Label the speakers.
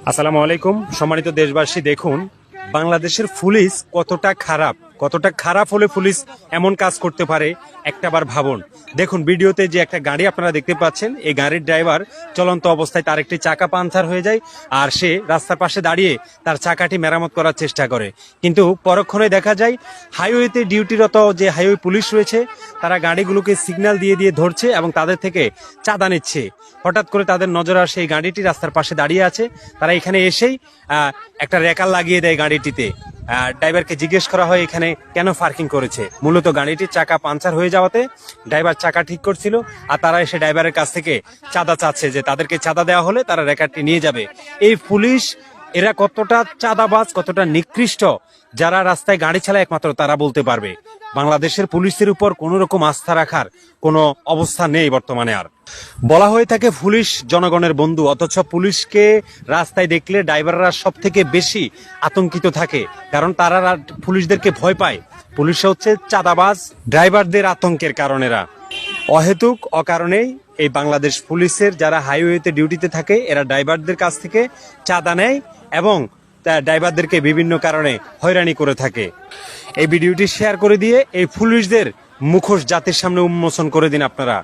Speaker 1: আসসালামু আলাইকুম সম্মানিত দেশবাসী, দেখুন বাংলাদেশের পুলিশ কতটা খারাপ হলে পুলিশ এমন কাজ করতে পারে একটাবার ভাবুন। দেখুন ভিডিওতে যে একটা গাড়ি আপনারা দেখতে পাচ্ছেন, এই গাড়ির ড্রাইভার চলন্ত অবস্থায় তার একটি চাকা পাংচার হয়ে যায় আর সে রাস্তার পাশে দাঁড়িয়ে তার চাকাটি মেরামত করার চেষ্টা করে, কিন্তু পরক্ষণে দেখা যায় হাইওয়েতে ডিউটিরত যে হাইওয়ে পুলিশ রয়েছে তারা গাড়িগুলোকে সিগন্যাল দিয়ে দিয়ে ধরছে এবং তাদের থেকে চাঁদা নিচ্ছে। হঠাৎ করে তাদের নজর আসে এই গাড়িটি রাস্তার পাশে দাঁড়িয়ে আছে, তারা এখানে এসেই একটা রেকার লাগিয়ে দেয় গাড়িটিতে। ড্রাইভারকে জিজ্ঞেস করা হয় এখানে কেন পার্কিং করেছে। মূলত গাড়িটির চাকা পাংচার হয়ে যাওয়াতে ড্রাইভার চাকা ঠিক করছিল আর তারা এসে ড্রাইভারের কাছ থেকে চাঁদা চাচ্ছে যে তাদেরকে চাঁদা দেওয়া হলে তারা রেকারটি নিয়ে যাবে। এই পুলিশ এরা কতটা চাঁদাবাজ, কতটা নিকৃষ্ট, যারা রাস্তায় গাড়ি চালায় একমাত্র তারা বলতে পারবে। বাংলাদেশের পুলিশের উপর কোনো রকম আস্থা রাখার কোনো অবস্থা নেই বর্তমানে। আর বলা হয়ে থাকে পুলিশ জনগণের বন্ধু, অথচ পুলিশকে রাস্তায় দেখলে ড্রাইভাররা সব থেকে বেশি আতঙ্কিত থাকে, কারণ তারা পুলিশদেরকে ভয় পায়। পুলিশ হচ্ছে চাঁদাবাজ ড্রাইভারদের আতঙ্কের কারণেরা। অহেতুক অকারণেই এই বাংলাদেশ পুলিশের যারা হাইওয়েতে ডিউটিতে থাকে এরা ড্রাইভারদের কাছ থেকে চাঁদা নেয় এবং ড্রাইভারদেরকে বিভিন্ন কারণে হয়রানি করে থাকে। এই ভিডিওটি শেয়ার করে দিয়ে এই পুলিশদের মুখোশ জাতির সামনে উন্মোচন করে দিন আপনারা।